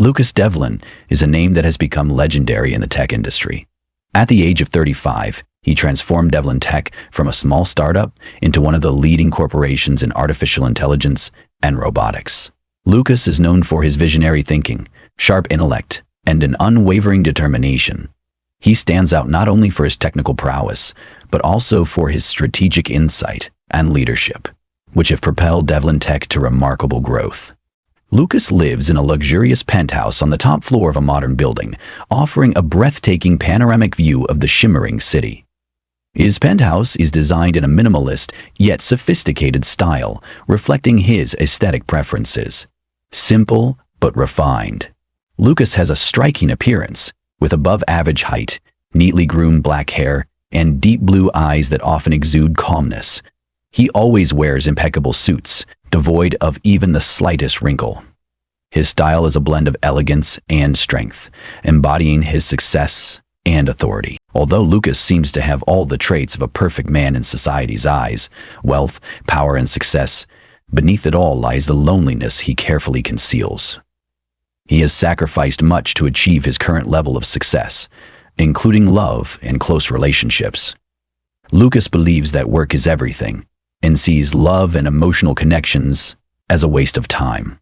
Lucas Devlin is a name that has become legendary in the tech industry. At the age of 35, he transformed Devlin Tech from a small startup into one of the leading corporations in artificial intelligence and robotics. Lucas is known for his visionary thinking, sharp intellect, and an unwavering determination. He stands out not only for his technical prowess, but also for his strategic insight and leadership, which have propelled Devlin Tech to remarkable growth. Lucas lives in a luxurious penthouse on the top floor of a modern building, offering a breathtaking panoramic view of the shimmering city. His penthouse is designed in a minimalist yet sophisticated style, reflecting his aesthetic preferences. Simple but refined. Lucas has a striking appearance, with above-average height, neatly groomed black hair, and deep blue eyes that often exude calmness. He always wears impeccable suits, devoid of even the slightest wrinkle. His style is a blend of elegance and strength, embodying his success and authority. Although Lucas seems to have all the traits of a perfect man in society's eyes, wealth, power, and success, beneath it all lies the loneliness he carefully conceals. He has sacrificed much to achieve his current level of success, including love and close relationships. Lucas believes that work is everything, and sees love and emotional connections as a waste of time.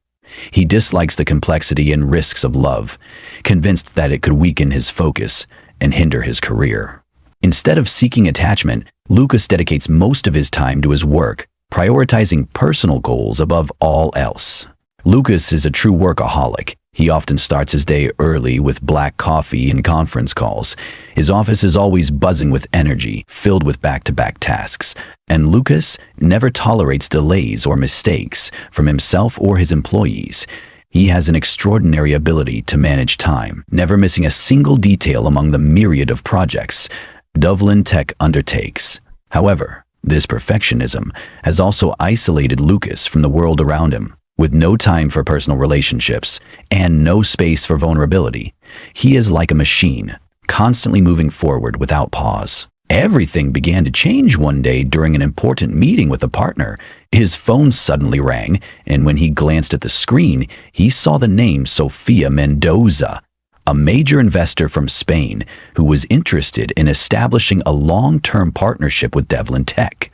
He dislikes the complexity and risks of love, convinced that it could weaken his focus and hinder his career. Instead of seeking attachment, Lucas dedicates most of his time to his work, prioritizing personal goals above all else. Lucas is a true workaholic. He often starts his day early with black coffee and conference calls. His office is always buzzing with energy, filled with back-to-back tasks. And Lucas never tolerates delays or mistakes from himself or his employees. He has an extraordinary ability to manage time, never missing a single detail among the myriad of projects Devlin Tech undertakes. However, this perfectionism has also isolated Lucas from the world around him. With no time for personal relationships and no space for vulnerability, he is like a machine, constantly moving forward without pause. Everything began to change one day during an important meeting with a partner. His phone suddenly rang, and when he glanced at the screen, he saw the name Sofia Mendoza, a major investor from Spain who was interested in establishing a long-term partnership with Devlin Tech.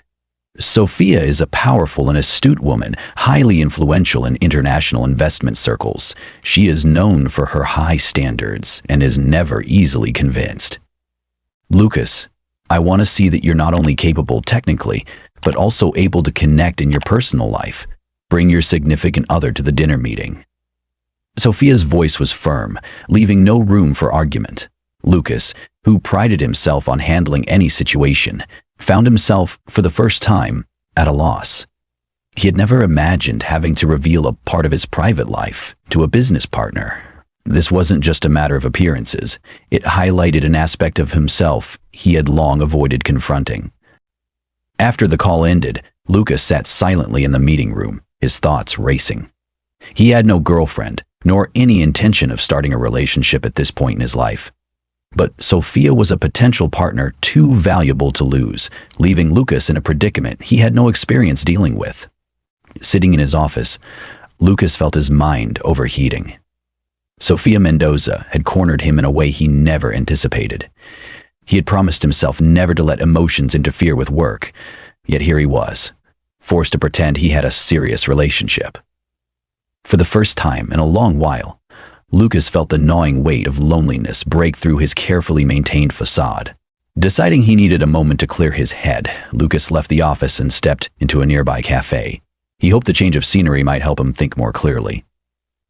Sofia is a powerful and astute woman, highly influential in international investment circles. She is known for her high standards and is never easily convinced. Lucas, I want to see that you're not only capable technically, but also able to connect in your personal life. Bring your significant other to the dinner meeting. Sofia's voice was firm, leaving no room for argument. Lucas, who prided himself on handling any situation, found himself, for the first time, at a loss. He had never imagined having to reveal a part of his private life to a business partner. This wasn't just a matter of appearances. It highlighted an aspect of himself he had long avoided confronting. After the call ended, Lucas sat silently in the meeting room, his thoughts racing. He had no girlfriend, nor any intention of starting a relationship at this point in his life. But Sofia was a potential partner too valuable to lose, leaving Lucas in a predicament he had no experience dealing with. Sitting in his office, Lucas felt his mind overheating. Sofia Mendoza had cornered him in a way he never anticipated. He had promised himself never to let emotions interfere with work, yet here he was, forced to pretend he had a serious relationship. For the first time in a long while, Lucas felt the gnawing weight of loneliness break through his carefully maintained facade. Deciding he needed a moment to clear his head, Lucas left the office and stepped into a nearby cafe. He hoped the change of scenery might help him think more clearly.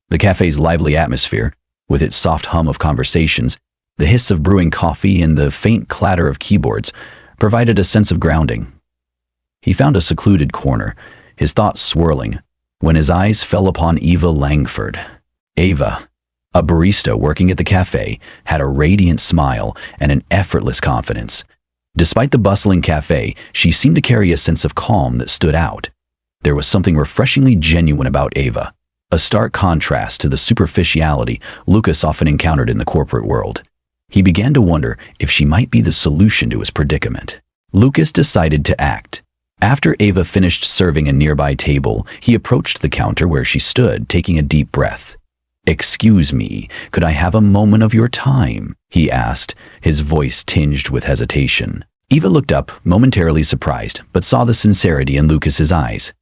The cafe's lively atmosphere, with its soft hum of conversations, the hiss of brewing coffee, and the faint clatter of keyboards, provided a sense of grounding. He found a secluded corner, his thoughts swirling, when his eyes fell upon Eva Langford. Eva, a barista working at the cafe, had a radiant smile and an effortless confidence. Despite the bustling cafe, she seemed to carry a sense of calm that stood out. There was something refreshingly genuine about Eva, a stark contrast to the superficiality Lucas often encountered in the corporate world. He began to wonder if she might be the solution to his predicament. Lucas decided to act. After Eva finished serving a nearby table, he approached the counter where she stood, taking a deep breath. "Excuse me, could I have a moment of your time?" he asked, his voice tinged with hesitation. Eva looked up, momentarily surprised, but saw the sincerity in Lucas's eyes.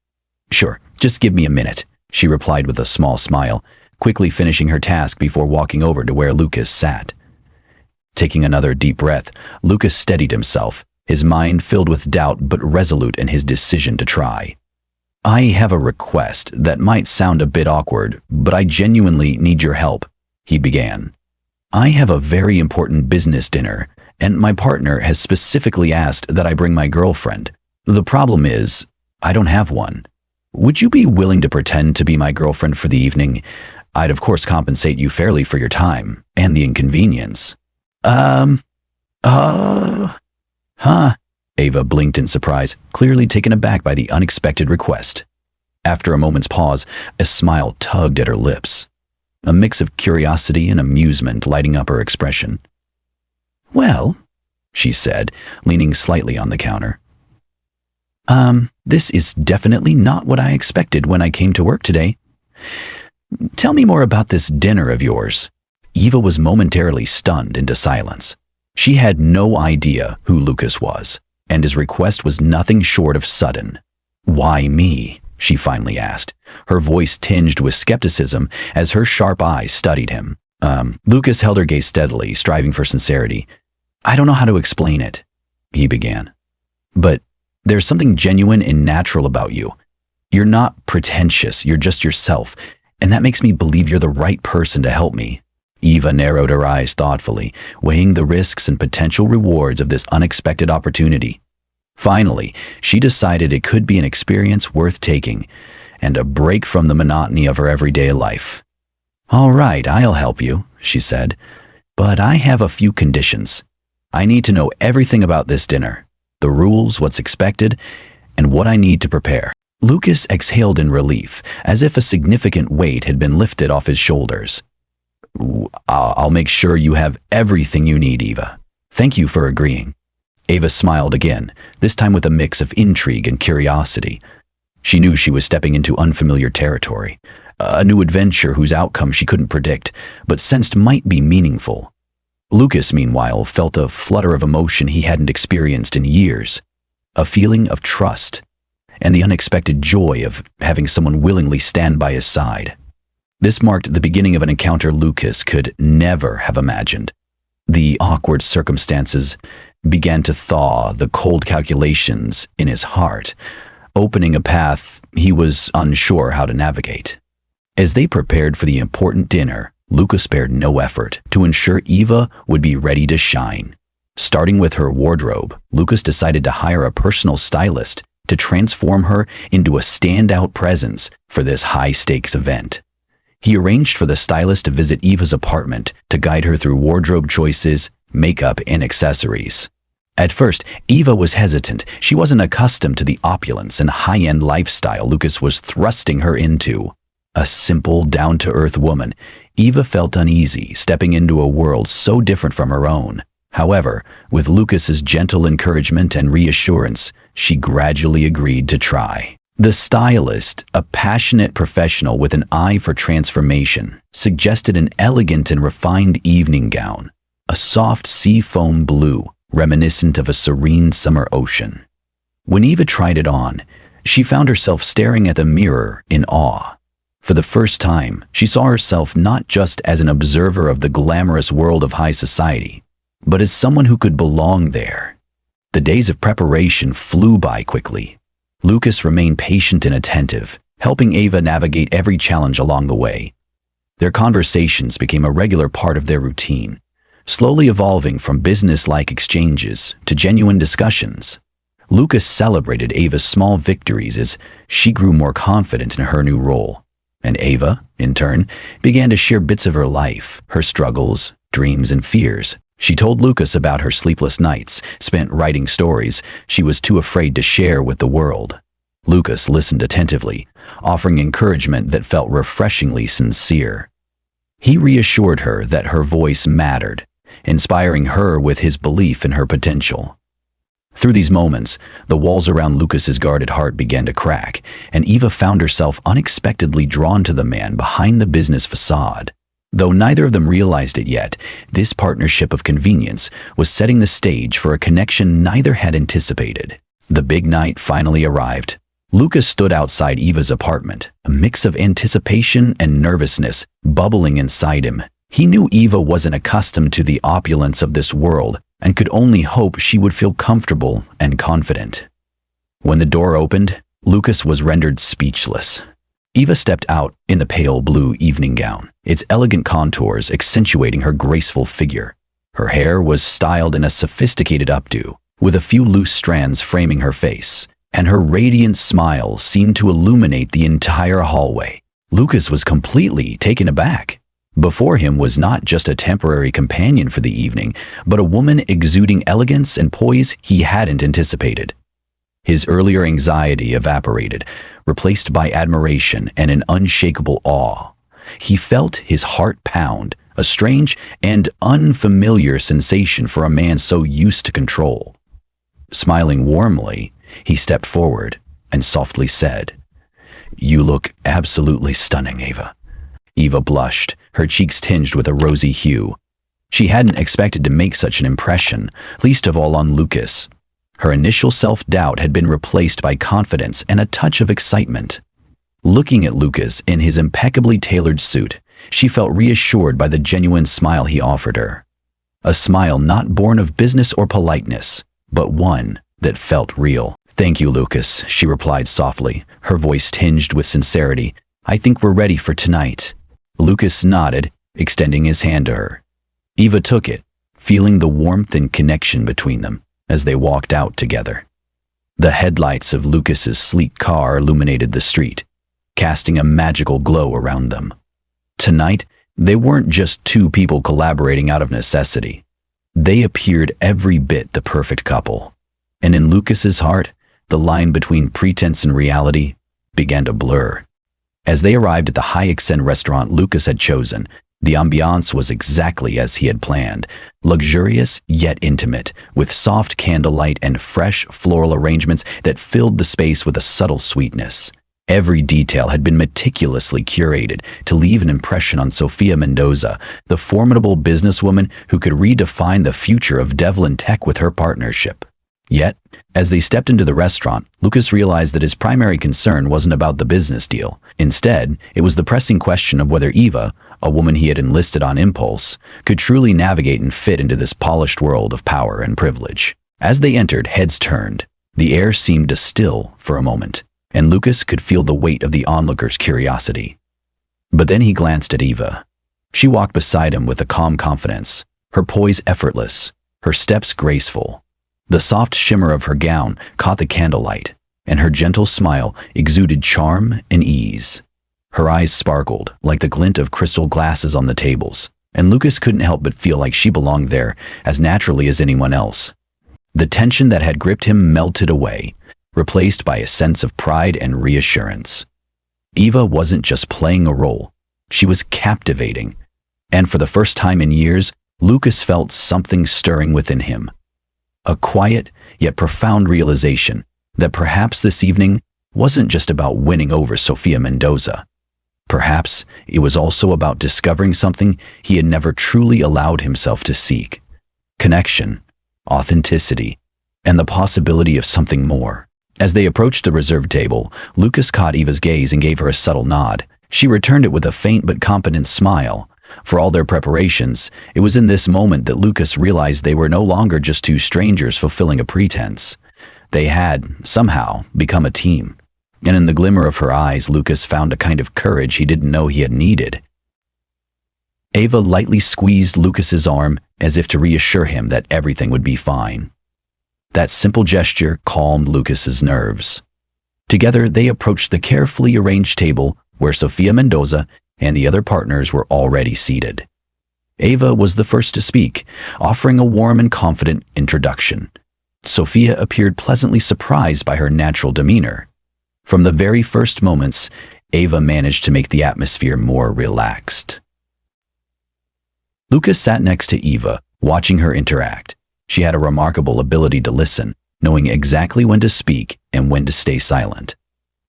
"Sure, just give me a minute," she replied with a small smile, quickly finishing her task before walking over to where Lucas sat. Taking another deep breath, Lucas steadied himself, his mind filled with doubt but resolute in his decision to try. "I have a request that might sound a bit awkward, but I genuinely need your help," he began. "I have a very important business dinner, and my partner has specifically asked that I bring my girlfriend. The problem is, I don't have one. Would you be willing to pretend to be my girlfriend for the evening? I'd of course compensate you fairly for your time and the inconvenience." Huh? Ava blinked in surprise, clearly taken aback by the unexpected request. After a moment's pause, a smile tugged at her lips, a mix of curiosity and amusement lighting up her expression. "Well," she said, leaning slightly on the counter. This is definitely not what I expected when I came to work today. Tell me more about this dinner of yours." Eva was momentarily stunned into silence. She had no idea who Lucas was, and his request was nothing short of sudden. "Why me?" she finally asked, her voice tinged with skepticism as her sharp eyes studied him. Lucas held her gaze steadily, striving for sincerity. "I don't know how to explain it," he began. "But there's something genuine and natural about you. You're not pretentious, you're just yourself, and that makes me believe you're the right person to help me." Eva narrowed her eyes thoughtfully, weighing the risks and potential rewards of this unexpected opportunity. Finally, she decided it could be an experience worth taking, and a break from the monotony of her everyday life. "All right, I'll help you," she said, "but I have a few conditions. I need to know everything about this dinner, the rules, what's expected, and what I need to prepare." Lucas exhaled in relief, as if a significant weight had been lifted off his shoulders. "I'll make sure you have everything you need, Eva. Thank you for agreeing." Eva smiled again, this time with a mix of intrigue and curiosity. She knew she was stepping into unfamiliar territory, a new adventure whose outcome she couldn't predict, but sensed might be meaningful. Lucas, meanwhile, felt a flutter of emotion he hadn't experienced in years, a feeling of trust, and the unexpected joy of having someone willingly stand by his side. This marked the beginning of an encounter Lucas could never have imagined. The awkward circumstances began to thaw the cold calculations in his heart, opening a path he was unsure how to navigate. As they prepared for the important dinner, Lucas spared no effort to ensure Eva would be ready to shine. Starting with her wardrobe, Lucas decided to hire a personal stylist to transform her into a standout presence for this high-stakes event. He arranged for the stylist to visit Eva's apartment to guide her through wardrobe choices, makeup, and accessories. At first, Eva was hesitant. She wasn't accustomed to the opulence and high-end lifestyle Lucas was thrusting her into. A simple, down-to-earth woman, Eva felt uneasy stepping into a world so different from her own. However, with Lucas's gentle encouragement and reassurance, she gradually agreed to try. The stylist, a passionate professional with an eye for transformation, suggested an elegant and refined evening gown, a soft seafoam blue, reminiscent of a serene summer ocean. When Eva tried it on, she found herself staring at the mirror in awe. For the first time, she saw herself not just as an observer of the glamorous world of high society, but as someone who could belong there. The days of preparation flew by quickly. Lucas remained patient and attentive, helping Eva navigate every challenge along the way. Their conversations became a regular part of their routine, slowly evolving from business-like exchanges to genuine discussions. Lucas celebrated Ava's small victories as she grew more confident in her new role, and Ava, in turn, began to share bits of her life, her struggles, dreams, and fears. She told Lucas about her sleepless nights spent writing stories she was too afraid to share with the world. Lucas listened attentively, offering encouragement that felt refreshingly sincere. He reassured her that her voice mattered, inspiring her with his belief in her potential. Through these moments, the walls around Lucas's guarded heart began to crack, and Eva found herself unexpectedly drawn to the man behind the business facade. Though neither of them realized it yet, this partnership of convenience was setting the stage for a connection neither had anticipated. The big night finally arrived. Lucas stood outside Eva's apartment, a mix of anticipation and nervousness bubbling inside him. He knew Eva wasn't accustomed to the opulence of this world and could only hope she would feel comfortable and confident. When the door opened, Lucas was rendered speechless. Eva stepped out in the pale blue evening gown, its elegant contours accentuating her graceful figure. Her hair was styled in a sophisticated updo, with a few loose strands framing her face, and her radiant smile seemed to illuminate the entire hallway. Lucas was completely taken aback. Before him was not just a temporary companion for the evening, but a woman exuding elegance and poise he hadn't anticipated. His earlier anxiety evaporated, replaced by admiration and an unshakable awe. He felt his heart pound, a strange and unfamiliar sensation for a man so used to control. Smiling warmly, he stepped forward and softly said, "You look absolutely stunning, Eva." Eva blushed, her cheeks tinged with a rosy hue. She hadn't expected to make such an impression, least of all on Lucas. Her initial self-doubt had been replaced by confidence and a touch of excitement. Looking at Lucas in his impeccably tailored suit, she felt reassured by the genuine smile he offered her. A smile not born of business or politeness, but one that felt real. "Thank you, Lucas," she replied softly, her voice tinged with sincerity. "I think we're ready for tonight." Lucas nodded, extending his hand to her. Eva took it, feeling the warmth and connection between them as they walked out together. The headlights of Lucas's sleek car illuminated the street, casting a magical glow around them. Tonight, they weren't just two people collaborating out of necessity. They appeared every bit the perfect couple. And in Lucas's heart, the line between pretense and reality began to blur. As they arrived at the high-accent restaurant Lucas had chosen, the ambiance was exactly as he had planned, luxurious yet intimate, with soft candlelight and fresh floral arrangements that filled the space with a subtle sweetness. Every detail had been meticulously curated to leave an impression on Sofia Mendoza, the formidable businesswoman who could redefine the future of Devlin Tech with her partnership. Yet, as they stepped into the restaurant, Lucas realized that his primary concern wasn't about the business deal. Instead, it was the pressing question of whether Eva, a woman he had enlisted on impulse, could truly navigate and fit into this polished world of power and privilege. As they entered, heads turned. The air seemed to still for a moment, and Lucas could feel the weight of the onlookers' curiosity. But then he glanced at Eva. She walked beside him with a calm confidence, her poise effortless, her steps graceful. The soft shimmer of her gown caught the candlelight, and her gentle smile exuded charm and ease. Her eyes sparkled like the glint of crystal glasses on the tables, and Lucas couldn't help but feel like she belonged there as naturally as anyone else. The tension that had gripped him melted away, replaced by a sense of pride and reassurance. Eva wasn't just playing a role, she was captivating, and for the first time in years, Lucas felt something stirring within him. A quiet yet profound realization that perhaps this evening wasn't just about winning over Sofia Mendoza. Perhaps it was also about discovering something he had never truly allowed himself to seek: connection, authenticity, and the possibility of something more. As they approached the reserved table, Lucas caught Eva's gaze and gave her a subtle nod. She returned it with a faint but competent smile. For all their preparations, it was in this moment that Lucas realized they were no longer just two strangers fulfilling a pretense. They had, somehow, become a team. And in the glimmer of her eyes, Lucas found a kind of courage he didn't know he had needed. Eva lightly squeezed Lucas's arm as if to reassure him that everything would be fine. That simple gesture calmed Lucas's nerves. Together, they approached the carefully arranged table where Sofia Mendoza and the other partners were already seated. Eva was the first to speak, offering a warm and confident introduction. Sofia appeared pleasantly surprised by her natural demeanor. From the very first moments, Eva managed to make the atmosphere more relaxed. Lucas sat next to Eva, watching her interact. She had a remarkable ability to listen, knowing exactly when to speak and when to stay silent.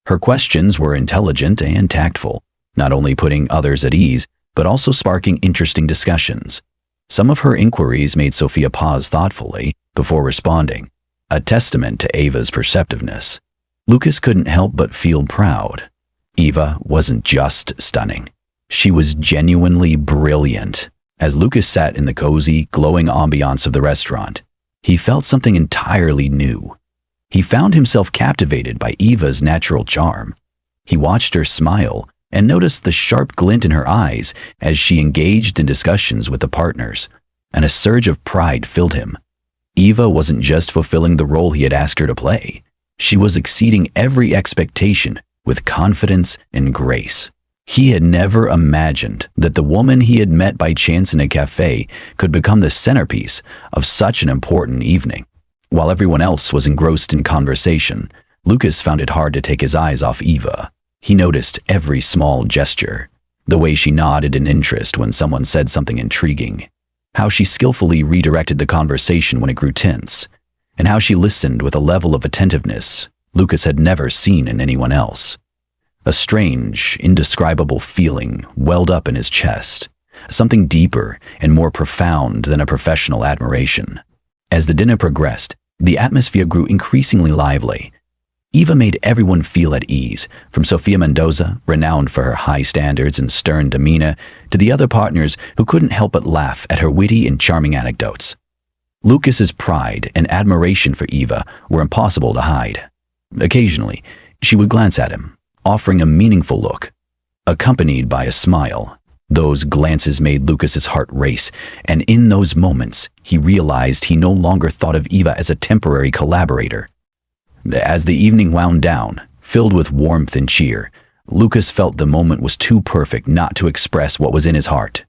Her questions were intelligent and tactful, not only putting others at ease, but also sparking interesting discussions. Some of her inquiries made Sophia pause thoughtfully before responding, a testament to Ava's perceptiveness. Lucas couldn't help but feel proud. Eva wasn't just stunning. She was genuinely brilliant. As Lucas sat in the cozy, glowing ambiance of the restaurant, he felt something entirely new. He found himself captivated by Eva's natural charm. He watched her smile and noticed the sharp glint in her eyes as she engaged in discussions with the partners, and a surge of pride filled him. Eva wasn't just fulfilling the role he had asked her to play. She was exceeding every expectation with confidence and grace. He had never imagined that the woman he had met by chance in a cafe could become the centerpiece of such an important evening. While everyone else was engrossed in conversation, Lucas found it hard to take his eyes off Eva. He noticed every small gesture, the way she nodded in interest when someone said something intriguing, how she skillfully redirected the conversation when it grew tense, and how she listened with a level of attentiveness Lucas had never seen in anyone else. A strange, indescribable feeling welled up in his chest, something deeper and more profound than a professional admiration. As the dinner progressed, the atmosphere grew increasingly lively. Eva made everyone feel at ease, from Sofia Mendoza, renowned for her high standards and stern demeanor, to the other partners who couldn't help but laugh at her witty and charming anecdotes. Lucas's pride and admiration for Eva were impossible to hide. Occasionally, she would glance at him, offering a meaningful look, accompanied by a smile. Those glances made Lucas's heart race, and in those moments, he realized he no longer thought of Eva as a temporary collaborator. As the evening wound down, filled with warmth and cheer, Lucas felt the moment was too perfect not to express what was in his heart.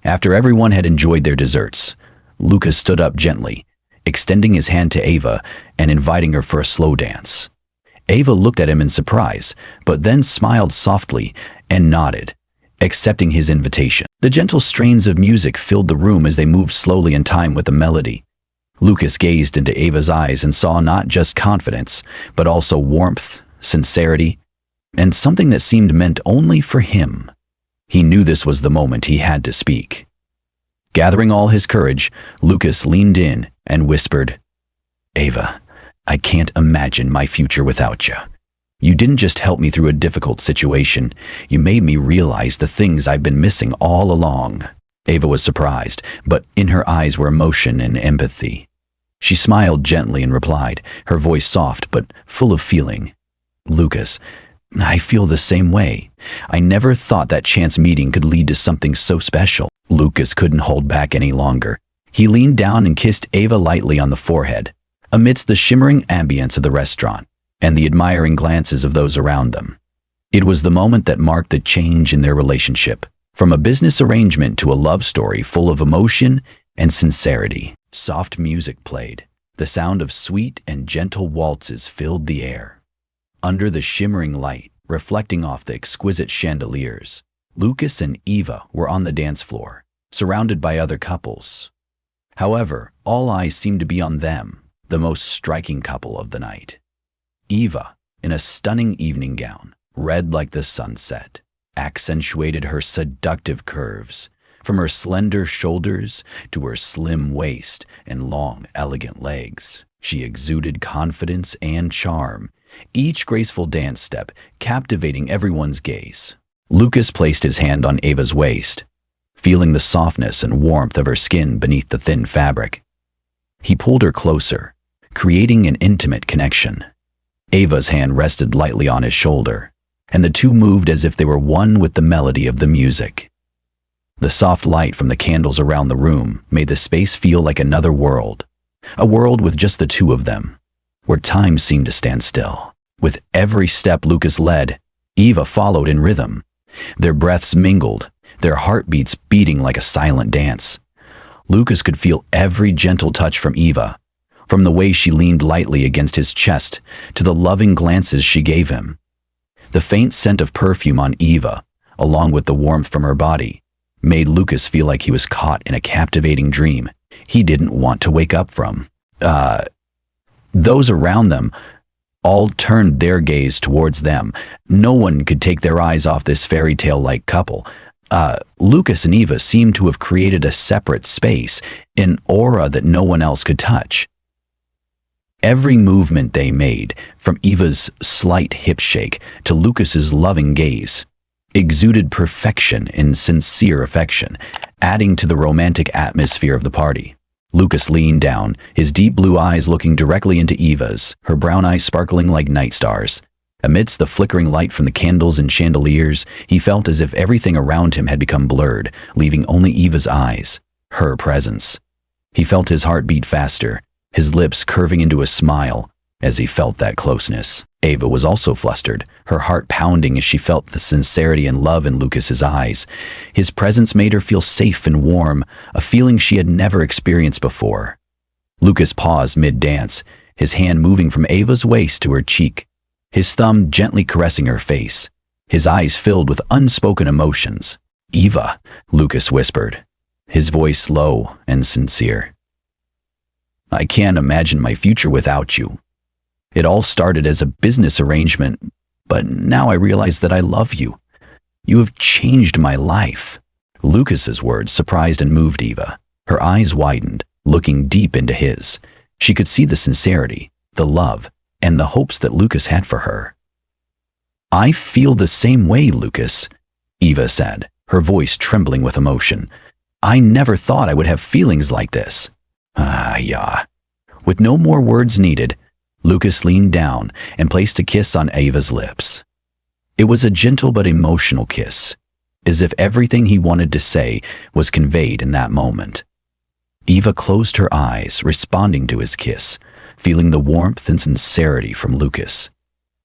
After everyone had enjoyed their desserts, Lucas stood up gently, extending his hand to Eva and inviting her for a slow dance. Eva looked at him in surprise, but then smiled softly and nodded, accepting his invitation. The gentle strains of music filled the room as they moved slowly in time with the melody. Lucas gazed into Ava's eyes and saw not just confidence, but also warmth, sincerity, and something that seemed meant only for him. He knew this was the moment he had to speak. Gathering all his courage, Lucas leaned in and whispered, "Ava, I can't imagine my future without you. You didn't just help me through a difficult situation, you made me realize the things I've been missing all along." Ava was surprised, but in her eyes were emotion and empathy. She smiled gently and replied, her voice soft but full of feeling. "Lucas, I feel the same way. I never thought that chance meeting could lead to something so special." Lucas couldn't hold back any longer. He leaned down and kissed Ava lightly on the forehead, amidst the shimmering ambience of the restaurant and the admiring glances of those around them. It was the moment that marked the change in their relationship, from a business arrangement to a love story full of emotion and sincerity. Soft music played. The sound of sweet and gentle waltzes filled the air. Under the shimmering light, reflecting off the exquisite chandeliers, Lucas and Eva were on the dance floor, surrounded by other couples. However, all eyes seemed to be on them, the most striking couple of the night. Eva, in a stunning evening gown, red like the sunset, accentuated her seductive curves, from her slender shoulders to her slim waist and long, elegant legs. She exuded confidence and charm, each graceful dance step captivating everyone's gaze. Lucas placed his hand on Ava's waist, feeling the softness and warmth of her skin beneath the thin fabric. He pulled her closer, creating an intimate connection. Ava's hand rested lightly on his shoulder, and the two moved as if they were one with the melody of the music. The soft light from the candles around the room made the space feel like another world, a world with just the two of them, where time seemed to stand still. With every step Lucas led, Eva followed in rhythm. Their breaths mingled, their heartbeats beating like a silent dance. Lucas could feel every gentle touch from Eva, from the way she leaned lightly against his chest to the loving glances she gave him. The faint scent of perfume on Eva, along with the warmth from her body, made Lucas feel like he was caught in a captivating dream he didn't want to wake up from. Those around them all turned their gaze towards them. No one could take their eyes off this fairy tale-like couple. Lucas and Eva seemed to have created a separate space, an aura that no one else could touch. Every movement they made, from Eva's slight hip shake to Lucas's loving gaze, exuded perfection and sincere affection, adding to the romantic atmosphere of the party. Lucas leaned down, his deep blue eyes looking directly into Eva's, her brown eyes sparkling like night stars. Amidst the flickering light from the candles and chandeliers, he felt as if everything around him had become blurred, leaving only Eva's eyes, her presence. He felt his heart beat faster, his lips curving into a smile as he felt that closeness. Eva was also flustered, her heart pounding as she felt the sincerity and love in Lucas's eyes. His presence made her feel safe and warm, a feeling she had never experienced before. Lucas paused mid-dance, his hand moving from Eva's waist to her cheek, his thumb gently caressing her face, his eyes filled with unspoken emotions. "Eva," Lucas whispered, his voice low and sincere. "I can't imagine my future without you. It all started as a business arrangement, but now I realize that I love you. You have changed my life." Lucas's words surprised and moved Eva. Her eyes widened, looking deep into his. She could see the sincerity, the love, and the hopes that Lucas had for her. "I feel the same way, Lucas," Eva said, her voice trembling with emotion. "I never thought I would have feelings like this." Yeah. With no more words needed, Lucas leaned down and placed a kiss on Eva's lips. It was a gentle but emotional kiss, as if everything he wanted to say was conveyed in that moment. Eva closed her eyes, responding to his kiss, feeling the warmth and sincerity from Lucas.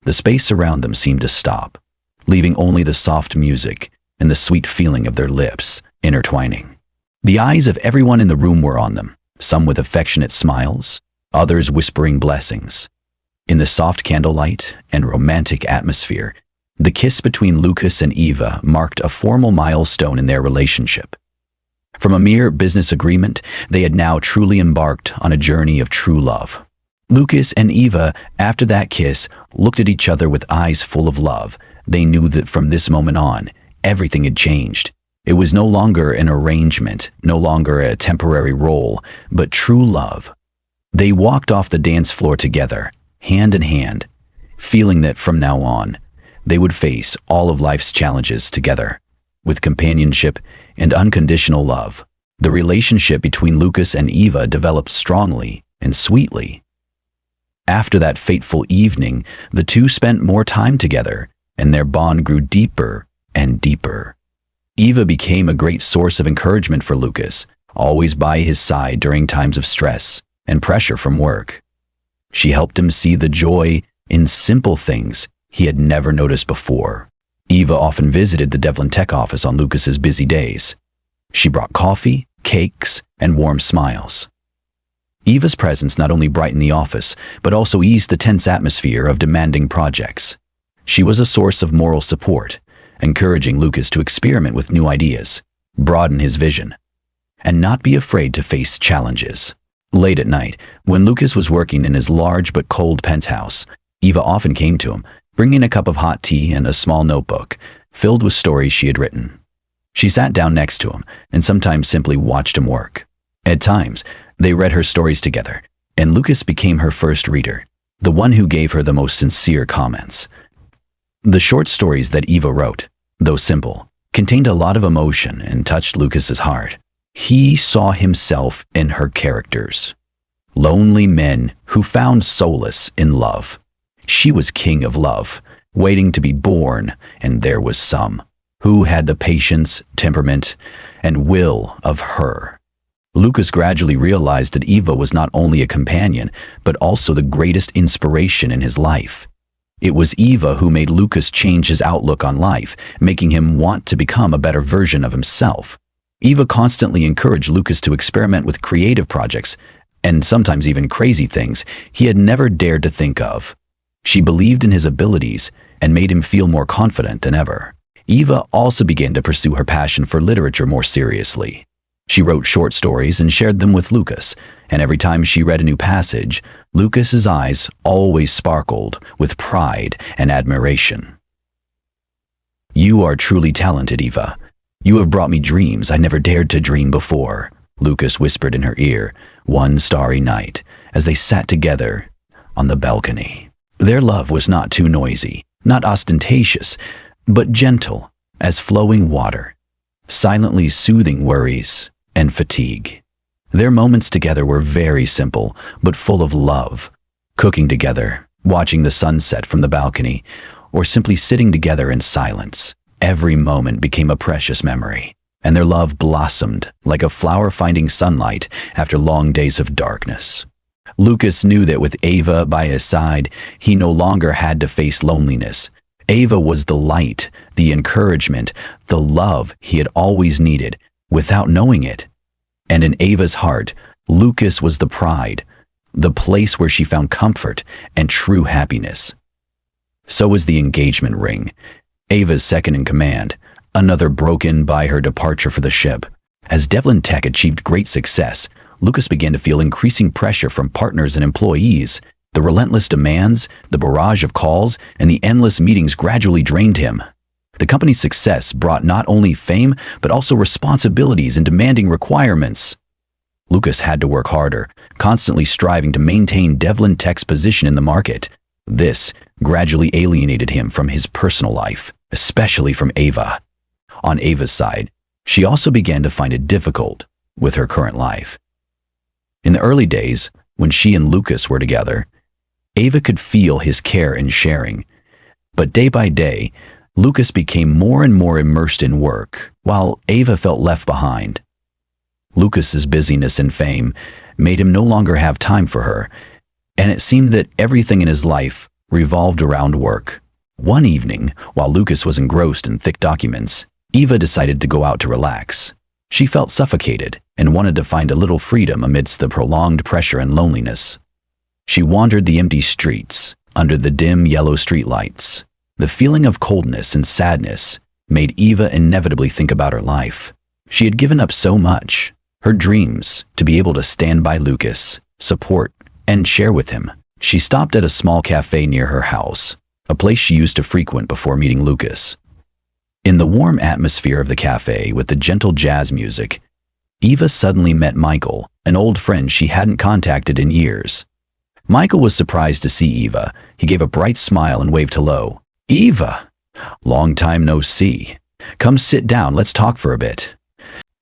The space around them seemed to stop, leaving only the soft music and the sweet feeling of their lips intertwining. The eyes of everyone in the room were on them, some with affectionate smiles, others whispering blessings. In the soft candlelight and romantic atmosphere, the kiss between Lucas and Eva marked a formal milestone in their relationship. From a mere business agreement, they had now truly embarked on a journey of true love. Lucas and Eva, after that kiss, looked at each other with eyes full of love. They knew that from this moment on, everything had changed. It was no longer an arrangement, no longer a temporary role, but true love. They walked off the dance floor together, hand in hand, feeling that from now on, they would face all of life's challenges together, with companionship and unconditional love. The relationship between Lucas and Eva developed strongly and sweetly. After that fateful evening, the two spent more time together, and their bond grew deeper and deeper. Eva became a great source of encouragement for Lucas, always by his side during times of stress and pressure from work. She helped him see the joy in simple things he had never noticed before. Eva often visited the Devlin Tech office on Lucas's busy days. She brought coffee, cakes, and warm smiles. Eva's presence not only brightened the office, but also eased the tense atmosphere of demanding projects. She was a source of moral support, encouraging Lucas to experiment with new ideas, broaden his vision, and not be afraid to face challenges. Late at night, when Lucas was working in his large but cold penthouse, Eva often came to him, bringing a cup of hot tea and a small notebook filled with stories she had written. She sat down next to him and sometimes simply watched him work. At times, they read her stories together, and Lucas became her first reader, the one who gave her the most sincere comments. The short stories that Eva wrote, though simple, contained a lot of emotion and touched Lucas's heart. He saw himself in her characters. Lonely men who found solace in love. She was king of love, waiting to be born, and there was some who had the patience, temperament, and will of her. Lucas gradually realized that Eva was not only a companion, but also the greatest inspiration in his life. It was Eva who made Lucas change his outlook on life, making him want to become a better version of himself. Eva constantly encouraged Lucas to experiment with creative projects, and sometimes even crazy things he had never dared to think of. She believed in his abilities and made him feel more confident than ever. Eva also began to pursue her passion for literature more seriously. She wrote short stories and shared them with Lucas, and every time she read a new passage, Lucas's eyes always sparkled with pride and admiration. "You are truly talented, Eva. You have brought me dreams I never dared to dream before," Lucas whispered in her ear one starry night as they sat together on the balcony. Their love was not too noisy, not ostentatious, but gentle as flowing water, silently soothing worries and fatigue. Their moments together were very simple, but full of love. Cooking together, watching the sunset from the balcony, or simply sitting together in silence. Every moment became a precious memory, and their love blossomed like a flower finding sunlight after long days of darkness. Lucas knew that with Eva by his side, he no longer had to face loneliness. Eva was the light, the encouragement, the love he had always needed, without knowing it. And in Eva's heart, Lucas was the pride, the place where she found comfort and true happiness. So was the engagement ring, Eva's second in command, another broken by her departure for the ship. As Devlin Tech achieved great success, Lucas began to feel increasing pressure from partners and employees. The relentless demands, the barrage of calls, and the endless meetings gradually drained him. The company's success brought not only fame, but also responsibilities and demanding requirements. Lucas had to work harder, constantly striving to maintain Devlin Tech's position in the market. This gradually alienated him from his personal life, especially from Eva. On Eva's side, she also began to find it difficult with her current life. In the early days, when she and Lucas were together, Eva could feel his care and sharing. But day by day, Lucas became more and more immersed in work, while Eva felt left behind. Lucas's busyness and fame made him no longer have time for her, and it seemed that everything in his life revolved around work. One evening, while Lucas was engrossed in thick documents, Eva decided to go out to relax. She felt suffocated and wanted to find a little freedom amidst the prolonged pressure and loneliness. She wandered the empty streets under the dim yellow streetlights. The feeling of coldness and sadness made Eva inevitably think about her life. She had given up so much, her dreams to be able to stand by Lucas, support, and share with him. She stopped at a small cafe near her house, a place she used to frequent before meeting Lucas. In the warm atmosphere of the cafe with the gentle jazz music, Eva suddenly met Michael, an old friend she hadn't contacted in years. Michael was surprised to see Eva. He gave a bright smile and waved hello. "Eva, long time no see. Come sit down, let's talk for a bit."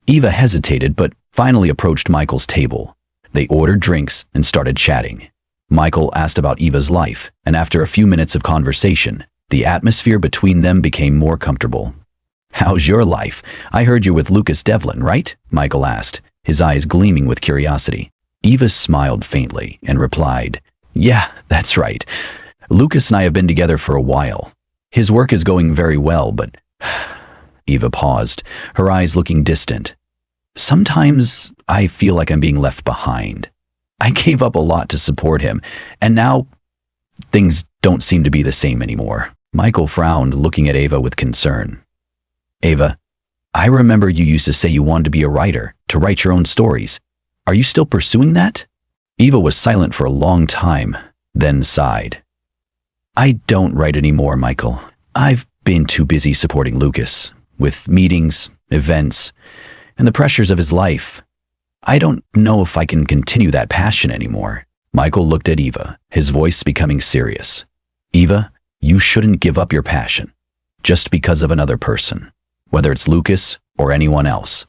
Eva hesitated but finally approached Michael's table. They ordered drinks and started chatting. Michael asked about Eva's life, and after a few minutes of conversation, the atmosphere between them became more comfortable. "How's your life? I heard you're with Lucas Devlin, right?" Michael asked, his eyes gleaming with curiosity. Eva smiled faintly and replied, "Yeah, that's right. Lucas and I have been together for a while. His work is going very well, but..." Eva paused, her eyes looking distant. "Sometimes I feel like I'm being left behind. I gave up a lot to support him, and now things don't seem to be the same anymore." Michael frowned, looking at Eva with concern. "Eva, I remember you used to say you wanted to be a writer, to write your own stories. Are you still pursuing that?" Eva was silent for a long time, then sighed. "I don't write anymore, Michael. I've been too busy supporting Lucas, with meetings, events, and the pressures of his life. I don't know if I can continue that passion anymore." Michael looked at Eva, his voice becoming serious. "Eva, you shouldn't give up your passion, just because of another person, whether it's Lucas or anyone else.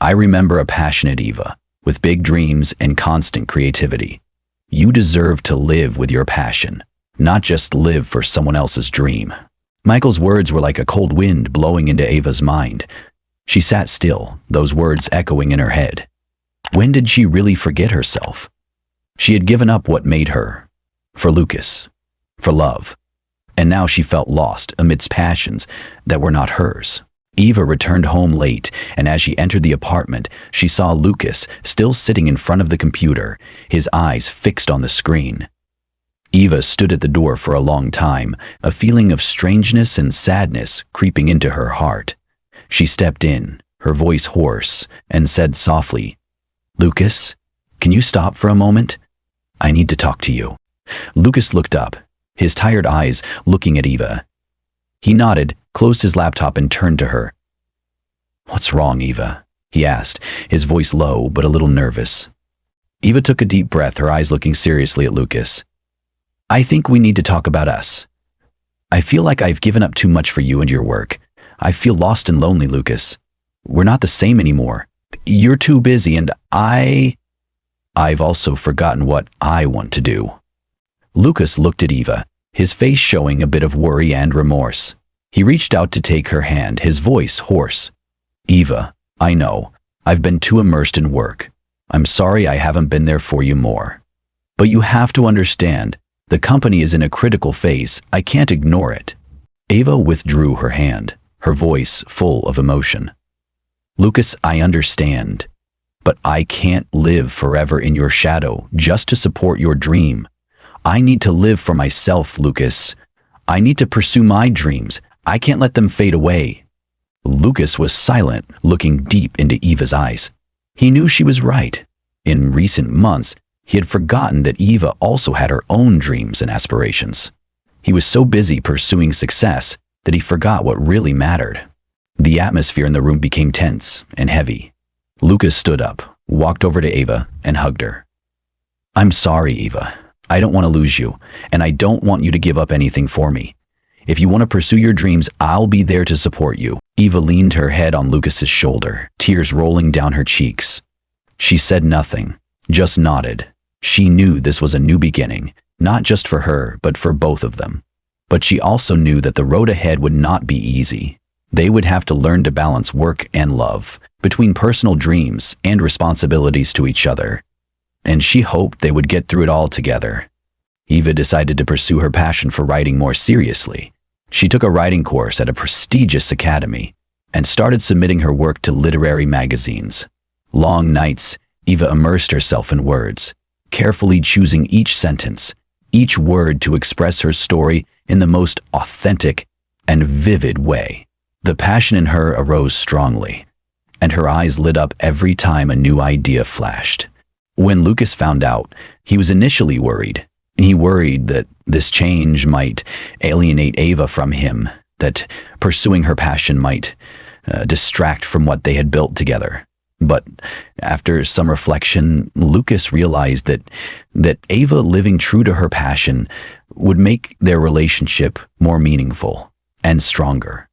I remember a passionate Eva, with big dreams and constant creativity. You deserve to live with your passion, not just live for someone else's dream." Michael's words were like a cold wind blowing into Eva's mind. She sat still, those words echoing in her head. When did she really forget herself? She had given up what made her, for Lucas, for love, and now she felt lost amidst passions that were not hers. Eva returned home late, and as she entered the apartment, she saw Lucas still sitting in front of the computer, his eyes fixed on the screen. Eva stood at the door for a long time, a feeling of strangeness and sadness creeping into her heart. She stepped in, her voice hoarse, and said softly, "Lucas, Can you stop for a moment? I need to talk to you." Lucas looked up, his tired eyes looking at Eva. He nodded, closed his laptop and turned to her. "What's wrong, Eva?" he asked, his voice low but a little nervous. Eva took a deep breath, her eyes looking seriously at Lucas. "I think we need to talk about us. I feel like I've given up too much for you and your work. I feel lost and lonely, Lucas. We're not the same anymore. You're too busy and I've also forgotten what I want to do." Lucas looked at Eva, his face showing a bit of worry and remorse. He reached out to take her hand, his voice hoarse. "Eva, I know. I've been too immersed in work. I'm sorry I haven't been there for you more. But you have to understand, the company is in a critical phase. I can't ignore it." Eva withdrew her hand, her voice full of emotion. "Lucas, I understand. But I can't live forever in your shadow just to support your dream. I need to live for myself, Lucas. I need to pursue my dreams. I can't let them fade away." Lucas was silent, looking deep into Eva's eyes. He knew she was right. In recent months, he had forgotten that Eva also had her own dreams and aspirations. He was so busy pursuing success that he forgot what really mattered. The atmosphere in the room became tense and heavy. Lucas stood up, walked over to Eva, and hugged her. "I'm sorry, Eva. I don't want to lose you, and I don't want you to give up anything for me. If you want to pursue your dreams, I'll be there to support you." Eva leaned her head on Lucas's shoulder, tears rolling down her cheeks. She said nothing, just nodded. She knew this was a new beginning, not just for her, but for both of them. But she also knew that the road ahead would not be easy. They would have to learn to balance work and love, between personal dreams and responsibilities to each other. And she hoped they would get through it all together. Eva decided to pursue her passion for writing more seriously. She took a writing course at a prestigious academy and started submitting her work to literary magazines. Long nights, Eva immersed herself in words, carefully choosing each sentence, each word to express her story in the most authentic and vivid way. The passion in her arose strongly, and her eyes lit up every time a new idea flashed. When Lucas found out, he was initially worried. He worried that this change might alienate Eva from him, that pursuing her passion might distract from what they had built together. But after some reflection, Lucas realized that Eva living true to her passion would make their relationship more meaningful and stronger.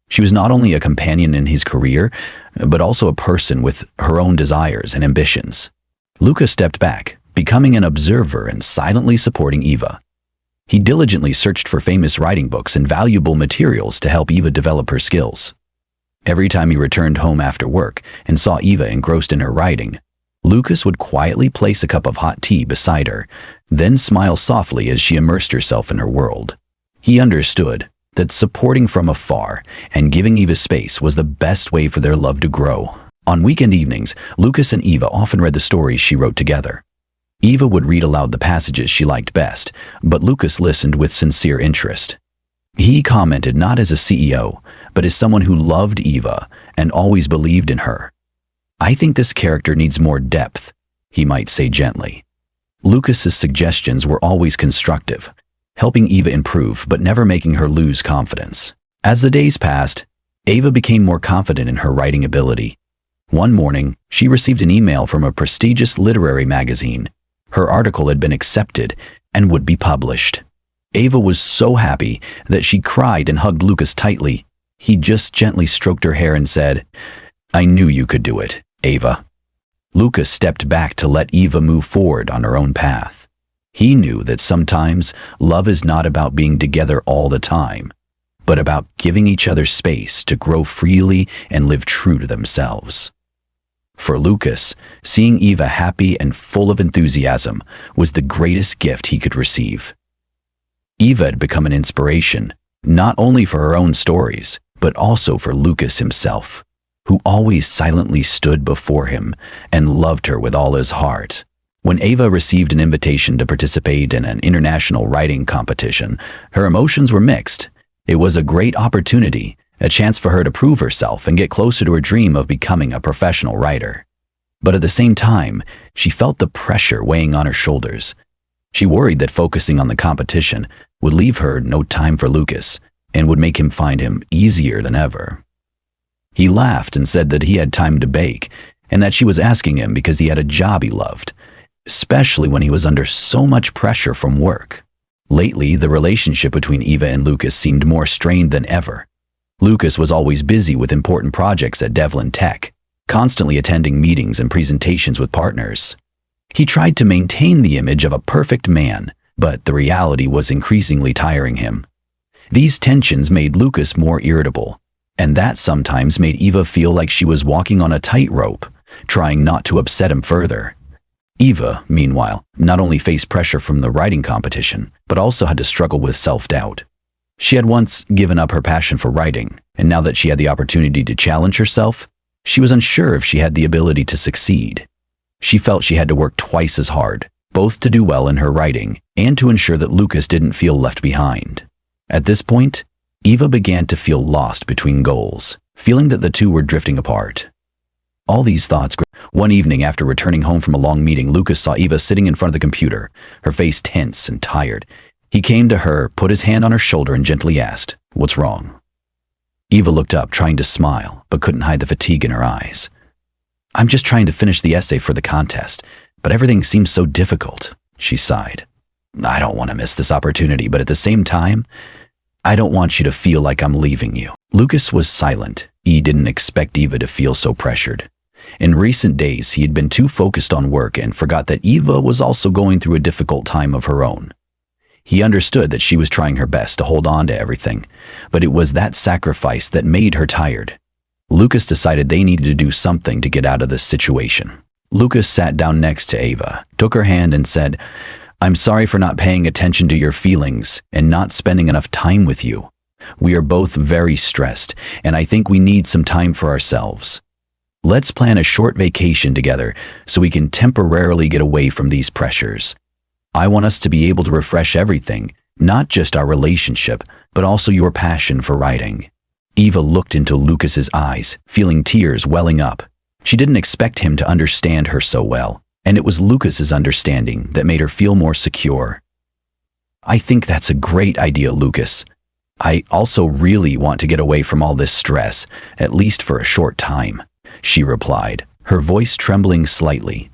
She was not only a companion in his career, but also a person with her own desires and ambitions. Lucas stepped back, becoming an observer and silently supporting Eva. He diligently searched for famous writing books and valuable materials to help Eva develop her skills. Every time he returned home after work and saw Eva engrossed in her writing, Lucas would quietly place a cup of hot tea beside her, then smile softly as she immersed herself in her world. He understood that supporting from afar and giving Eva space was the best way for their love to grow. On weekend evenings, Lucas and Eva often read the stories she wrote together. Eva would read aloud the passages she liked best, but Lucas listened with sincere interest. He commented not as a CEO, but as someone who loved Eva and always believed in her. "I think this character needs more depth," he might say gently. Lucas's suggestions were always constructive, helping Eva improve but never making her lose confidence. As the days passed, Eva became more confident in her writing ability. One morning, she received an email from a prestigious literary magazine. Her article had been accepted and would be published. Eva was so happy that she cried and hugged Lucas tightly. He just gently stroked her hair and said, "I knew you could do it, Eva." Lucas stepped back to let Eva move forward on her own path. He knew that sometimes love is not about being together all the time, but about giving each other space to grow freely and live true to themselves. For Lucas, seeing Eva happy and full of enthusiasm was the greatest gift he could receive. Eva had become an inspiration, not only for her own stories, but also for Lucas himself, who always silently stood before him and loved her with all his heart. When Eva received an invitation to participate in an international writing competition, her emotions were mixed. It was a great opportunity, a chance for her to prove herself and get closer to her dream of becoming a professional writer. But at the same time, she felt the pressure weighing on her shoulders. She worried that focusing on the competition would leave her no time for Lucas and would make him find him easier than ever. He laughed and said that he had time to bake and that she was asking him because he had a job he loved, especially when he was under so much pressure from work. Lately, the relationship between Eva and Lucas seemed more strained than ever. Lucas was always busy with important projects at Devlin Tech, constantly attending meetings and presentations with partners. He tried to maintain the image of a perfect man, but the reality was increasingly tiring him. These tensions made Lucas more irritable, and that sometimes made Eva feel like she was walking on a tightrope, trying not to upset him further. Eva, meanwhile, not only faced pressure from the writing competition, but also had to struggle with self-doubt. She had once given up her passion for writing, and now that she had the opportunity to challenge herself, she was unsure if she had the ability to succeed. She felt she had to work twice as hard, both to do well in her writing and to ensure that Lucas didn't feel left behind. At this point, Eva began to feel lost between goals, feeling that the two were drifting apart. All these thoughts grew. One evening after returning home from a long meeting, Lucas saw Eva sitting in front of the computer, her face tense and tired. He came to her, put his hand on her shoulder, and gently asked, "What's wrong?" Eva looked up, trying to smile, but couldn't hide the fatigue in her eyes. "I'm just trying to finish the essay for the contest, but everything seems so difficult," she sighed. "I don't want to miss this opportunity, but at the same time, I don't want you to feel like I'm leaving you." Lucas was silent. He didn't expect Eva to feel so pressured. In recent days, he had been too focused on work and forgot that Eva was also going through a difficult time of her own. He understood that she was trying her best to hold on to everything, but it was that sacrifice that made her tired. Lucas decided they needed to do something to get out of this situation. Lucas sat down next to Eva, took her hand and said, "I'm sorry for not paying attention to your feelings and not spending enough time with you. We are both very stressed, and I think we need some time for ourselves. Let's plan a short vacation together so we can temporarily get away from these pressures. I want us to be able to refresh everything, not just our relationship, but also your passion for writing." Eva looked into Lucas's eyes, feeling tears welling up. She didn't expect him to understand her so well, and it was Lucas's understanding that made her feel more secure. "I think that's a great idea, Lucas. I also really want to get away from all this stress, at least for a short time," she replied, her voice trembling slightly.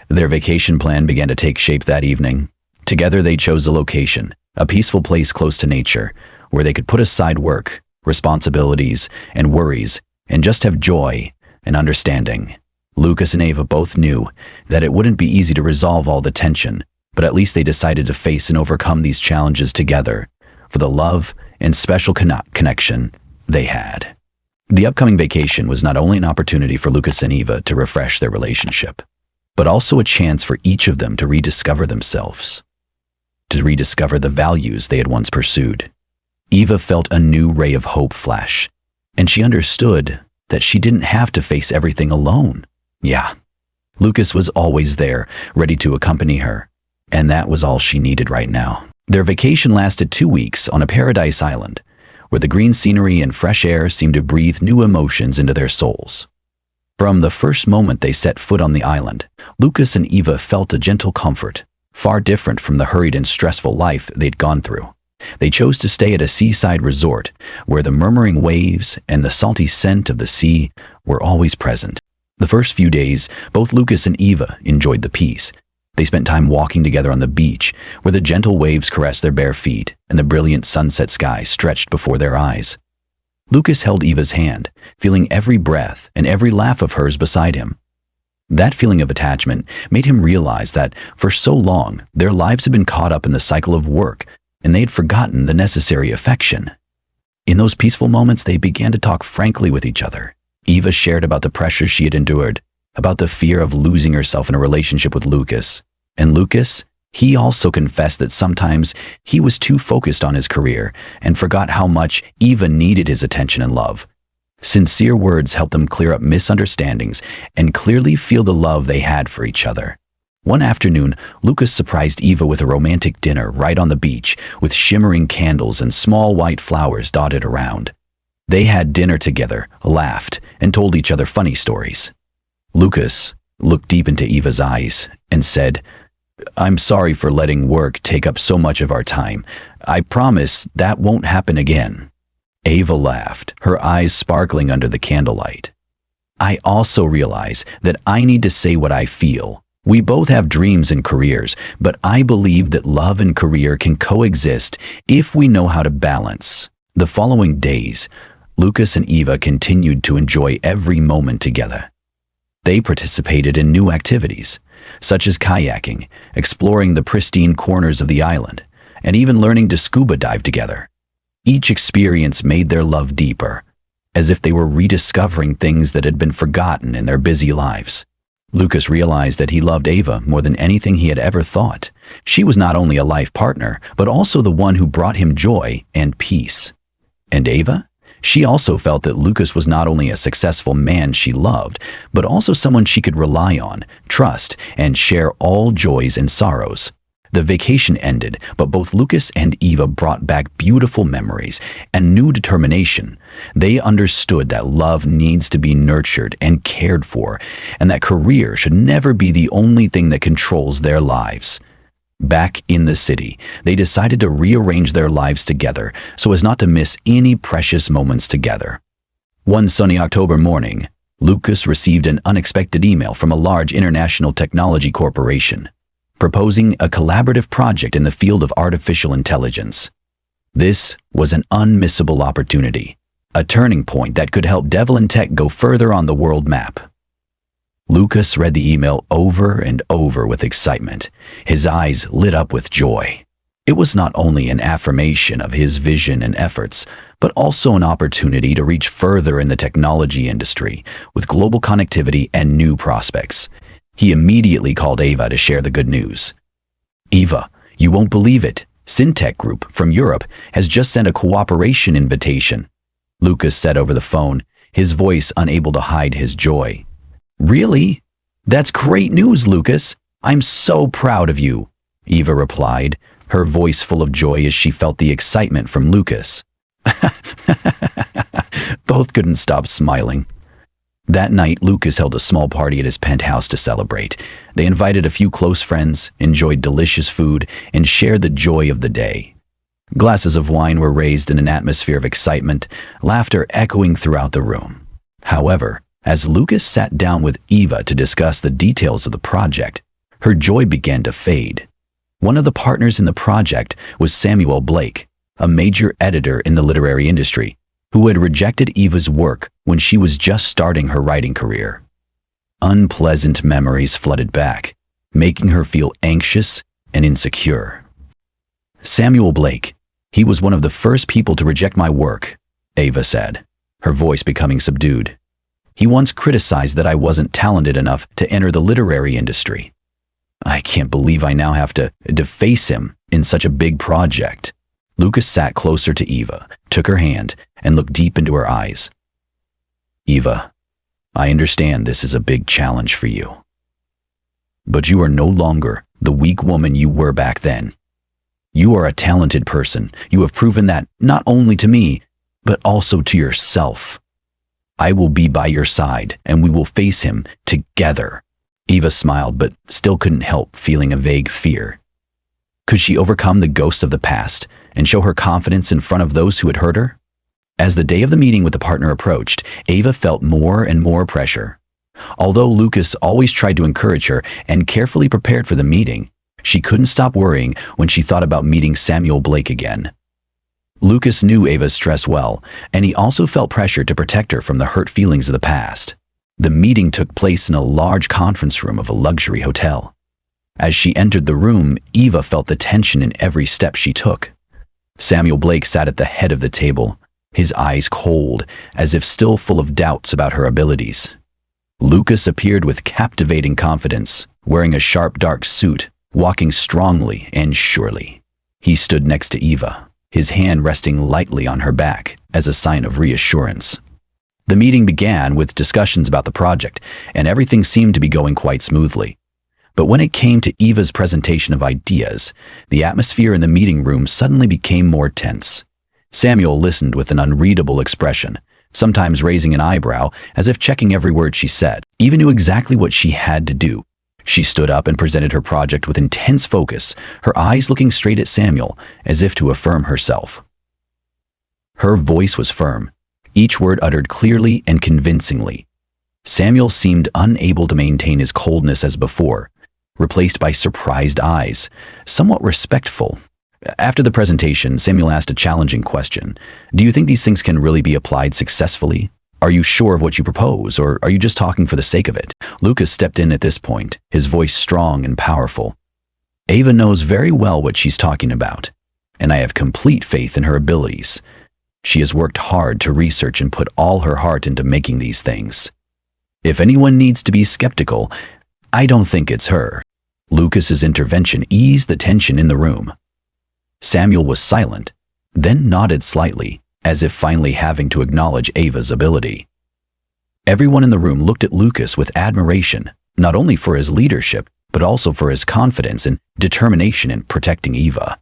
Their vacation plan began to take shape that evening. Together they chose a location, a peaceful place close to nature, where they could put aside work, responsibilities, and worries, and just have joy and understanding. Lucas and Eva both knew that it wouldn't be easy to resolve all the tension, but at least they decided to face and overcome these challenges together, for the love and special connection they had. The upcoming vacation was not only an opportunity for Lucas and Eva to refresh their relationship, but also a chance for each of them to rediscover themselves, to rediscover the values they had once pursued. Eva felt a new ray of hope flash, and she understood that she didn't have to face everything alone. Yeah, Lucas was always there, ready to accompany her, and that was all she needed right now. Their vacation lasted 2 weeks on a paradise island, where the green scenery and fresh air seemed to breathe new emotions into their souls. From the first moment they set foot on the island, Lucas and Eva felt a gentle comfort, far different from the hurried and stressful life they'd gone through. They chose to stay at a seaside resort where the murmuring waves and the salty scent of the sea were always present. The first few days, both Lucas and Eva enjoyed the peace. They spent time walking together on the beach, where the gentle waves caressed their bare feet and the brilliant sunset sky stretched before their eyes. Lucas held Eva's hand, feeling every breath and every laugh of hers beside him. That feeling of attachment made him realize that, for so long, their lives had been caught up in the cycle of work, and they had forgotten the necessary affection. In those peaceful moments, they began to talk frankly with each other. Eva shared about the pressures she had endured, about the fear of losing herself in a relationship with Lucas. And Lucas, he also confessed that sometimes he was too focused on his career and forgot how much Eva needed his attention and love. Sincere words helped them clear up misunderstandings and clearly feel the love they had for each other. One afternoon, Lucas surprised Eva with a romantic dinner right on the beach, with shimmering candles and small white flowers dotted around. They had dinner together, laughed, and told each other funny stories. Lucas, looked deep into Eva's eyes, and said, "I'm sorry for letting work take up so much of our time. I promise that won't happen again." Eva laughed, her eyes sparkling under the candlelight. "I also realize that I need to say what I feel. We both have dreams and careers, but I believe that love and career can coexist if we know how to balance." The following days, Lucas and Eva continued to enjoy every moment together. They participated in new activities, such as kayaking, exploring the pristine corners of the island, and even learning to scuba dive together. Each experience made their love deeper, as if they were rediscovering things that had been forgotten in their busy lives. Lucas realized that he loved Eva more than anything he had ever thought. She was not only a life partner, but also the one who brought him joy and peace. And Eva? She also felt that Lucas was not only a successful man she loved, but also someone she could rely on, trust, and share all joys and sorrows. The vacation ended, but both Lucas and Eva brought back beautiful memories and new determination. They understood that love needs to be nurtured and cared for, and that career should never be the only thing that controls their lives. Back in the city, they decided to rearrange their lives together so as not to miss any precious moments together. One sunny October morning, Lucas received an unexpected email from a large international technology corporation, proposing a collaborative project in the field of artificial intelligence. This was an unmissable opportunity, a turning point that could help Devlin Tech go further on the world map. Lucas read the email over and over with excitement. His eyes lit up with joy. It was not only an affirmation of his vision and efforts, but also an opportunity to reach further in the technology industry with global connectivity and new prospects. He immediately called Eva to share the good news. "Eva, you won't believe it. Syntech Group from Europe has just sent a cooperation invitation," Lucas said over the phone, his voice unable to hide his joy. "Really? That's great news, Lucas. I'm so proud of you," Eva replied, her voice full of joy as she felt the excitement from Lucas. Both couldn't stop smiling. That night, Lucas held a small party at his penthouse to celebrate. They invited a few close friends, enjoyed delicious food, and shared the joy of the day. Glasses of wine were raised in an atmosphere of excitement, laughter echoing throughout the room. However, as Lucas sat down with Eva to discuss the details of the project, her joy began to fade. One of the partners in the project was Samuel Blake, a major editor in the literary industry, who had rejected Eva's work when she was just starting her writing career. Unpleasant memories flooded back, making her feel anxious and insecure. "Samuel Blake, he was one of the first people to reject my work," Eva said, her voice becoming subdued. "He once criticized that I wasn't talented enough to enter the literary industry. I can't believe I now have to face him in such a big project." Lucas sat closer to Eva, took her hand, and looked deep into her eyes. "Eva, I understand this is a big challenge for you. But you are no longer the weak woman you were back then. You are a talented person. You have proven that not only to me, but also to yourself. I will be by your side, and we will face him together." Eva smiled, but still couldn't help feeling a vague fear. Could she overcome the ghosts of the past and show her confidence in front of those who had hurt her? As the day of the meeting with the partner approached, Eva felt more and more pressure. Although Lucas always tried to encourage her and carefully prepared for the meeting, she couldn't stop worrying when she thought about meeting Samuel Blake again. Lucas knew Eva's stress well, and he also felt pressure to protect her from the hurt feelings of the past. The meeting took place in a large conference room of a luxury hotel. As she entered the room, Eva felt the tension in every step she took. Samuel Blake sat at the head of the table, his eyes cold, as if still full of doubts about her abilities. Lucas appeared with captivating confidence, wearing a sharp dark suit, walking strongly and surely. He stood next to Eva, his hand resting lightly on her back as a sign of reassurance. The meeting began with discussions about the project, and everything seemed to be going quite smoothly. But when it came to Eva's presentation of ideas, the atmosphere in the meeting room suddenly became more tense. Samuel listened with an unreadable expression, sometimes raising an eyebrow as if checking every word she said. Eva knew exactly what she had to do. She stood up and presented her project with intense focus, her eyes looking straight at Samuel as if to affirm herself. Her voice was firm, each word uttered clearly and convincingly. Samuel seemed unable to maintain his coldness as before, replaced by surprised eyes, somewhat respectful. After the presentation, Samuel asked a challenging question. Do you think these things can really be applied successfully? Are you sure of what you propose, or are you just talking for the sake of it? Lucas stepped in at this point, his voice strong and powerful. Ava knows very well what she's talking about, and I have complete faith in her abilities. She has worked hard to research and put all her heart into making these things. If anyone needs to be skeptical, I don't think it's her. Lucas's intervention eased the tension in the room. Samuel was silent, then nodded slightly, as if finally having to acknowledge Ava's ability. Everyone in the room looked at Lucas with admiration, not only for his leadership, but also for his confidence and determination in protecting Eva.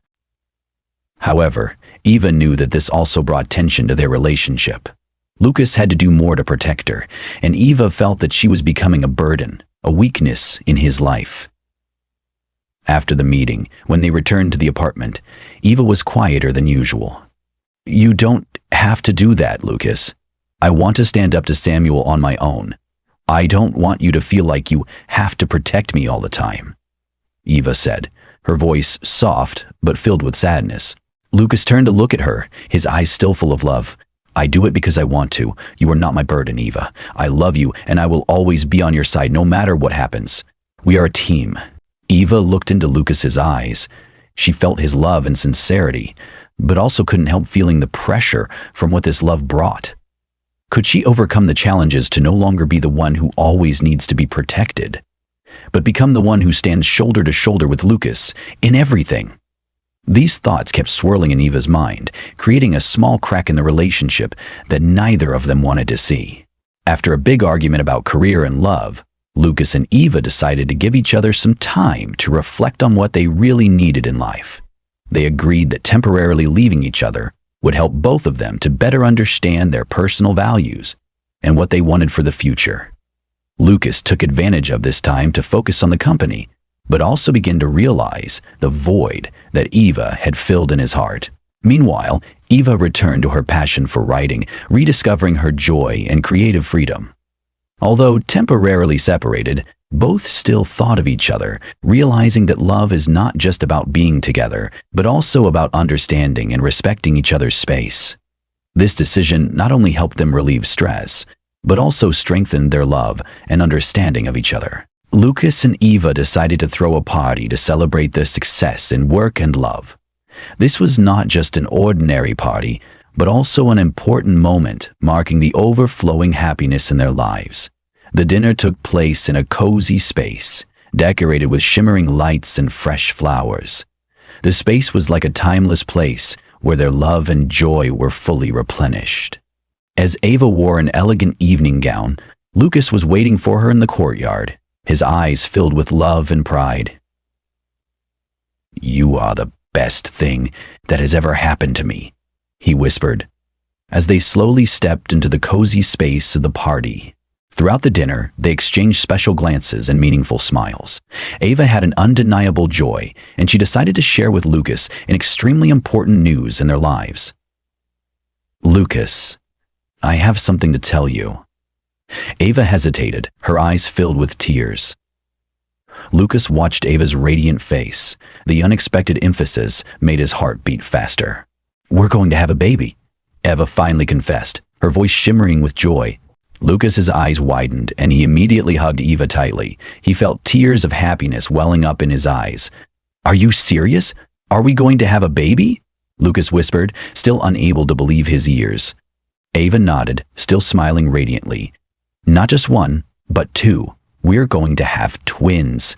However, Eva knew that this also brought tension to their relationship. Lucas had to do more to protect her, and Eva felt that she was becoming a burden, a weakness in his life. After the meeting, when they returned to the apartment, Eva was quieter than usual. You don't have to do that, Lucas. I want to stand up to Samuel on my own. I don't want you to feel like you have to protect me all the time, Eva said, her voice soft but filled with sadness. Lucas turned to look at her, his eyes still full of love. I do it because I want to. You are not my burden, Eva. I love you, and I will always be on your side no matter what happens. We are a team. Eva looked into Lucas's eyes. She felt his love and sincerity, but also couldn't help feeling the pressure from what this love brought. Could she overcome the challenges to no longer be the one who always needs to be protected, but become the one who stands shoulder to shoulder with Lucas in everything? These thoughts kept swirling in Eva's mind, creating a small crack in the relationship that neither of them wanted to see. After a big argument about career and love, Lucas and Eva decided to give each other some time to reflect on what they really needed in life. They agreed that temporarily leaving each other would help both of them to better understand their personal values and what they wanted for the future. Lucas took advantage of this time to focus on the company, but also begin to realize the void that Eva had filled in his heart. Meanwhile, Eva returned to her passion for writing, rediscovering her joy and creative freedom. Although temporarily separated, both still thought of each other, realizing that love is not just about being together, but also about understanding and respecting each other's space. This decision not only helped them relieve stress, but also strengthened their love and understanding of each other. Lucas and Eva decided to throw a party to celebrate their success in work and love. This was not just an ordinary party, but also an important moment marking the overflowing happiness in their lives. The dinner took place in a cozy space, decorated with shimmering lights and fresh flowers. The space was like a timeless place where their love and joy were fully replenished. As Eva wore an elegant evening gown, Lucas was waiting for her in the courtyard, his eyes filled with love and pride. You are the best thing that has ever happened to me, he whispered, as they slowly stepped into the cozy space of the party. Throughout the dinner, they exchanged special glances and meaningful smiles. Ava had an undeniable joy, and she decided to share with Lucas an extremely important news in their lives. Lucas, I have something to tell you. Ava hesitated, her eyes filled with tears. Lucas watched Ava's radiant face. The unexpected emphasis made his heart beat faster. We're going to have a baby, Eva finally confessed, her voice shimmering with joy. Lucas's eyes widened, and he immediately hugged Eva tightly. He felt tears of happiness welling up in his eyes. Are you serious? Are we going to have a baby? Lucas whispered, still unable to believe his ears. Ava nodded, still smiling radiantly. Not just one, but two. We're going to have twins.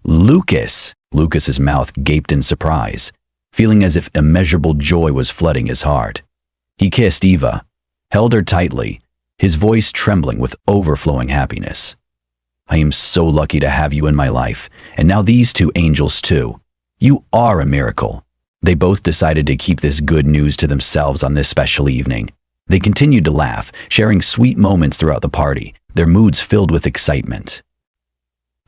Lucas! Lucas's mouth gaped in surprise, feeling as if immeasurable joy was flooding his heart. He kissed Eva, held her tightly, his voice trembling with overflowing happiness. I am so lucky to have you in my life, and now these two angels too. You are a miracle. They both decided to keep this good news to themselves on this special evening. They continued to laugh, sharing sweet moments throughout the party, their moods filled with excitement.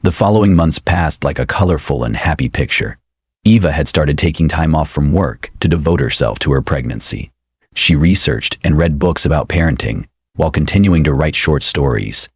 The following months passed like a colorful and happy picture. Eva had started taking time off from work to devote herself to her pregnancy. She researched and read books about parenting while continuing to write short stories.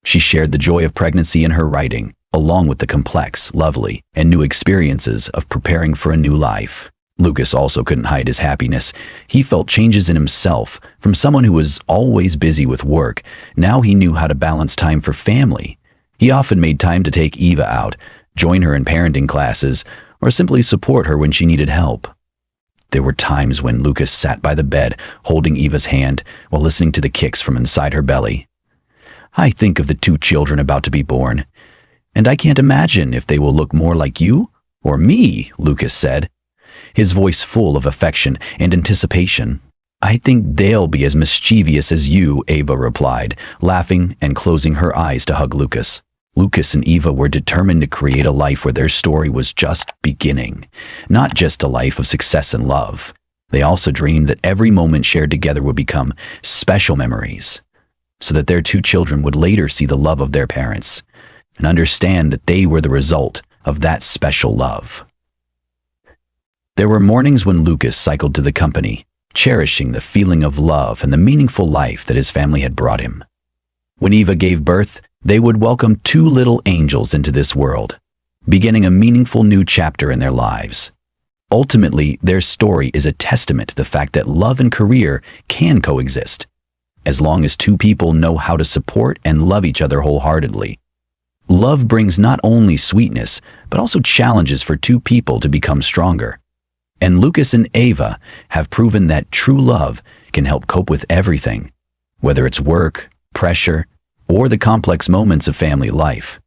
She shared the joy of pregnancy in her writing, along with the complex, lovely, and new experiences of preparing for a new life. Lucas also couldn't hide his happiness. He felt changes in himself. From someone who was always busy with work, now he knew how to balance time for family. He often made time to take Eva out, join her in parenting classes, or simply support her when she needed help. There were times when Lucas sat by the bed, holding Eva's hand while listening to the kicks from inside her belly. "I think of the 2 children about to be born, and I can't imagine if they will look more like you or me," Lucas said, his voice full of affection and anticipation. "I think they'll be as mischievous as you," Eva replied, laughing and closing her eyes to hug Lucas. Lucas and Eva were determined to create a life where their story was just beginning, not just a life of success and love. They also dreamed that every moment shared together would become special memories, so that their 2 children would later see the love of their parents and understand that they were the result of that special love. There were mornings when Lucas cycled to the company, cherishing the feeling of love and the meaningful life that his family had brought him. When Eva gave birth, they would welcome 2 little angels into this world, beginning a meaningful new chapter in their lives. Ultimately, their story is a testament to the fact that love and career can coexist, as long as 2 people know how to support and love each other wholeheartedly. Love brings not only sweetness, but also challenges for 2 people to become stronger. And Lucas and Eva have proven that true love can help cope with everything, whether it's work, pressure, or the complex moments of family life.